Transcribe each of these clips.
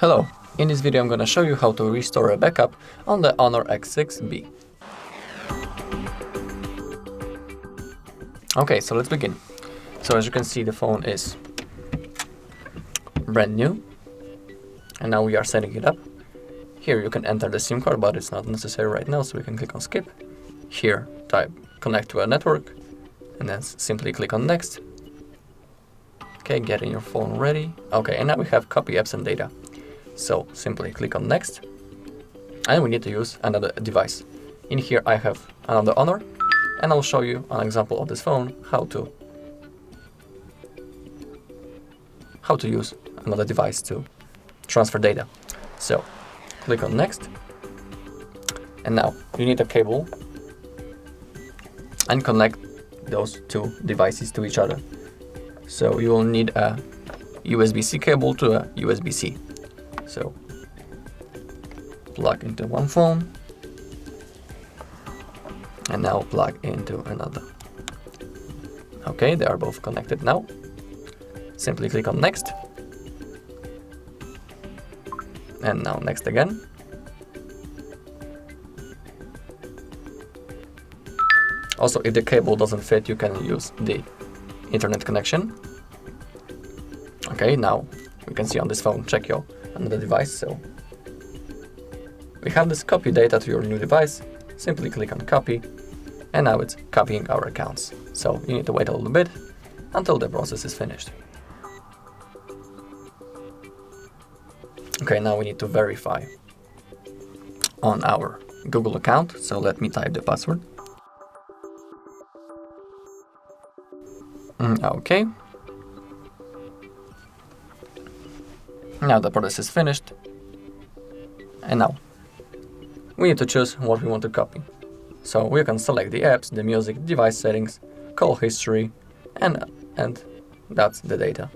Hello, in this video I'm gonna show you how to restore a backup on the HONOR X6b. Okay, so let's begin. So as you can see, the phone is brand new, and now we are setting it up. Here you can enter the SIM card, but it's not necessary right now, so we can click on skip. Here, type connect to a network, and then simply click on next. Okay, getting your phone ready. Okay, and now we have copy apps and data. So simply click on next, and we need to use another device. In here I have another HONOR, and I'll show you an example of this phone how to use another device to transfer data. So click on next, and now you need a cable and connect those two devices to each other. So you will need a USB-C cable to a USB-C. So plug into one phone, and now plug into another. Okay, they are both connected now. Simply click on next, and now next again. Also, if the cable doesn't fit, you can use the internet connection. Okay, now you can see on this phone, check your another device. So we have this copy data to your new device. Simply click on copy, and now it's copying our accounts. So you need to wait a little bit until the process is finished. Okay, now we need to verify on our Google account. So let me type the password. Okay. Now the process is finished, and now we need to choose what we want to copy. So we can select the apps, the music, device settings, call history, and that's the data.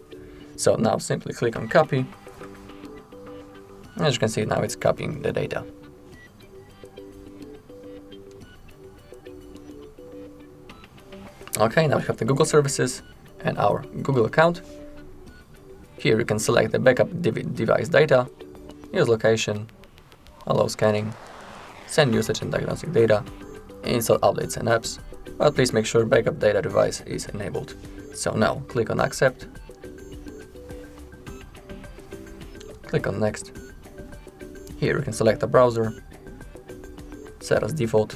So now simply click on copy. As you can see, now it's copying the data. Okay, now we have the Google services and our Google account. Here you can select the backup device data, use location, allow scanning, send usage and diagnostic data, install updates and apps, but please make sure backup data device is enabled. So now click on accept, click on next. Here you can select a browser, set as default.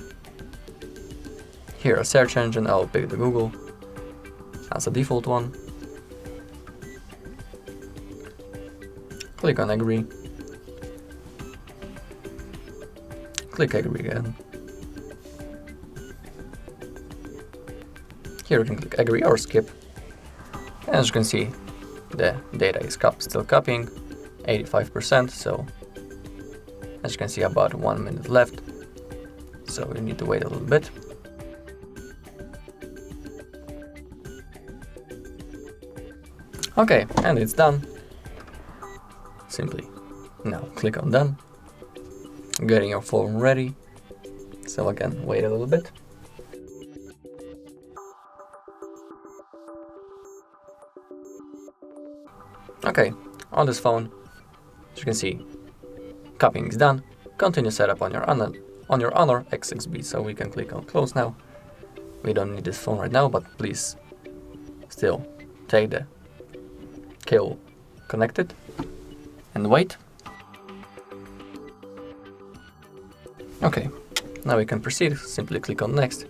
Here a search engine, I'll pick the Google as a default one. Click on agree. Click agree again. Here you can click agree or skip. As you can see, the data is still copying, 85%. So as you can see, about 1 minute left. So you need to wait a little bit. Okay, and it's done. Simply now click on done, getting your phone ready. So again, wait a little bit. Okay, on this phone, as you can see, copying is done. Continue setup on your HONOR X6b. So we can click on close now. We don't need this phone right now, but please still take the cable connected and wait. Okay, now we can proceed. Simply click on next.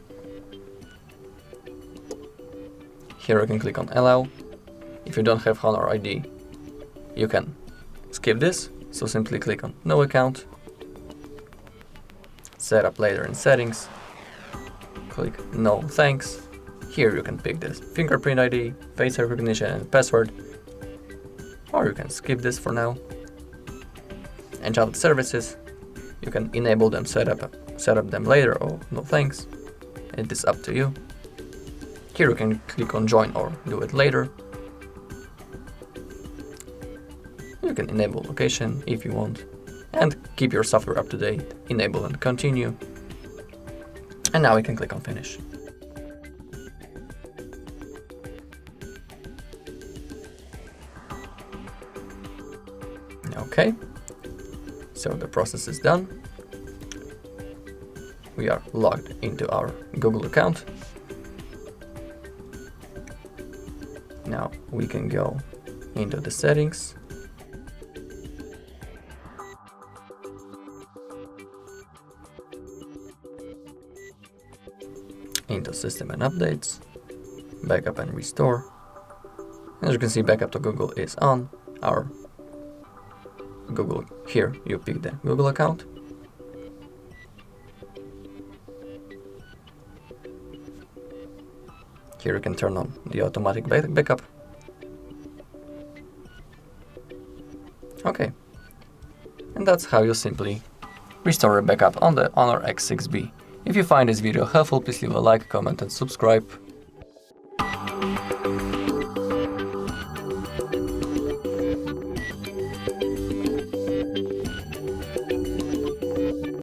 Here you can click on allow. If you don't have HONOR ID, you can skip this. So simply click on no account. Set up later in settings. Click no thanks. Here you can pick this fingerprint ID, face recognition and password. Or you can skip this for now. And child services, you can enable them, set up them later, or no thanks. It is up to you. Here you can click on join or do it later. You can enable location if you want, and keep your software up to date, enable and continue. And now we can click on finish. Okay, so the process is done. We are logged into our Google account. Now we can go into the settings. Into system and updates, backup and restore. As you can see, backup to Google is on. Our Google, here you pick the Google account. Here you can turn on the automatic backup. Okay, and that's how you simply restore a backup on the HONOR X6b. If you find this video helpful, please leave a like, comment and subscribe.